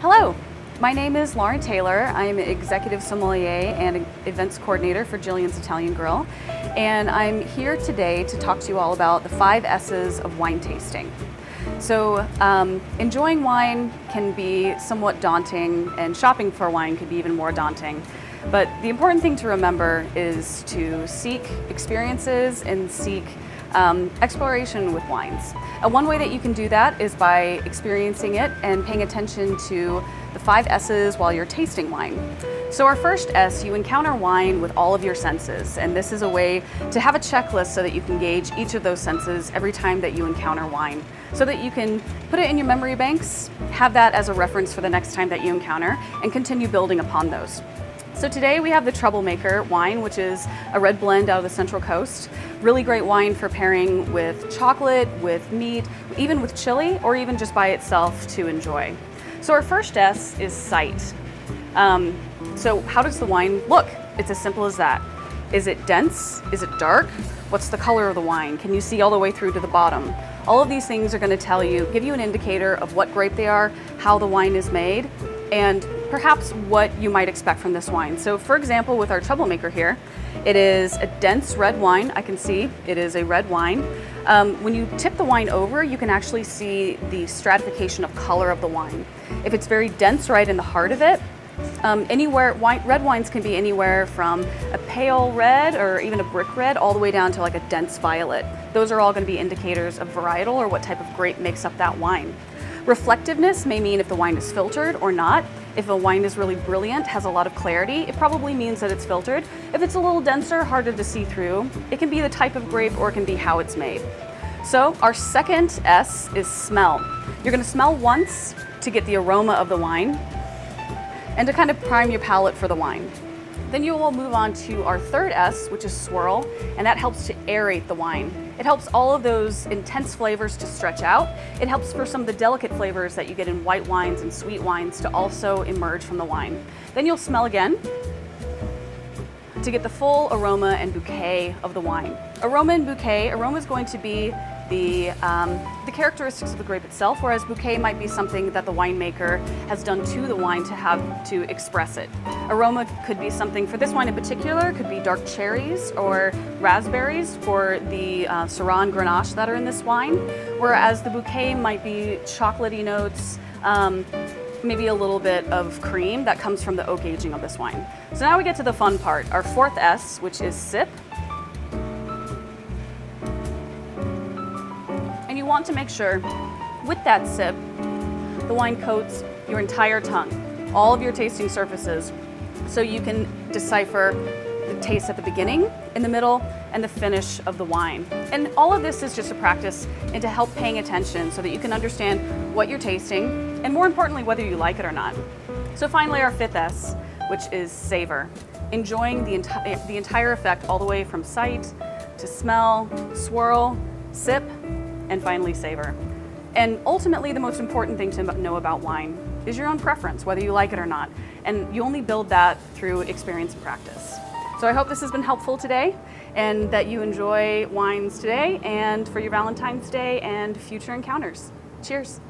Hello, my name is Lauren Taylor. I'm Executive Sommelier and Events Coordinator for Jillian's Italian Grill. And I'm here today to talk to you all about the 5 S's of wine tasting. So enjoying wine can be somewhat daunting, and shopping for wine can be even more daunting. But the important thing to remember is to seek experiences and seek exploration with wines. One way that you can do that is by experiencing it and paying attention to the 5 S's while you're tasting wine. So our first S, you encounter wine with all of your senses, and this is a way to have a checklist so that you can gauge each of those senses every time that you encounter wine, so that you can put it in your memory banks, have that as a reference for the next time that you encounter, and continue building upon those. So today we have the Troublemaker wine, which is a red blend out of the Central Coast. Really great wine for pairing with chocolate, with meat, even with chili, or even just by itself to enjoy. So our first S is sight. So how does the wine look? It's as simple as that. Is it dense? Is it dark? What's the color of the wine? Can you see all the way through to the bottom? All of these things are going to tell you, give you an indicator of what grape they are, how the wine is made, and perhaps what you might expect from this wine. So for example, with our Troublemaker here, it is a dense red wine. I can see it is a red wine. When you tip the wine over, you can actually see the stratification of color of the wine. If it's very dense right in the heart of it, red wines can be anywhere from a pale red or even a brick red all the way down to like a dense violet. Those are all going to be indicators of varietal or what type of grape makes up that wine. Reflectiveness may mean if the wine is filtered or not. If a wine is really brilliant, has a lot of clarity, it probably means that it's filtered. If it's a little denser, harder to see through, it can be the type of grape or it can be how it's made. So our second S is smell. You're going to smell once to get the aroma of the wine and to kind of prime your palate for the wine. Then you will move on to our third S, which is swirl, and that helps to aerate the wine. It helps all of those intense flavors to stretch out. It helps for some of the delicate flavors that you get in white wines and sweet wines to also emerge from the wine. Then you'll smell again to get the full aroma and bouquet of the wine. Aroma and bouquet, aroma is going to be the characteristics of the grape itself, whereas bouquet might be something that the winemaker has done to the wine to express it. Aroma could be something, for this wine in particular, could be dark cherries or raspberries for the Syrah and Grenache that are in this wine, whereas the bouquet might be chocolatey notes, maybe a little bit of cream that comes from the oak aging of this wine. So now we get to the fun part, our fourth S, which is sip. And you want to make sure, with that sip, the wine coats your entire tongue, all of your tasting surfaces, so you can decipher the taste at the beginning, in the middle, and the finish of the wine. And all of this is just a practice and to help paying attention so that you can understand what you're tasting, and more importantly, whether you like it or not. So finally, our fifth S, which is savor. Enjoying the entire effect all the way from sight to smell, swirl, sip, and finally savor. And ultimately, the most important thing to know about wine is your own preference, whether you like it or not. And you only build that through experience and practice. So I hope this has been helpful today and that you enjoy wines today and for your Valentine's Day and future encounters. Cheers.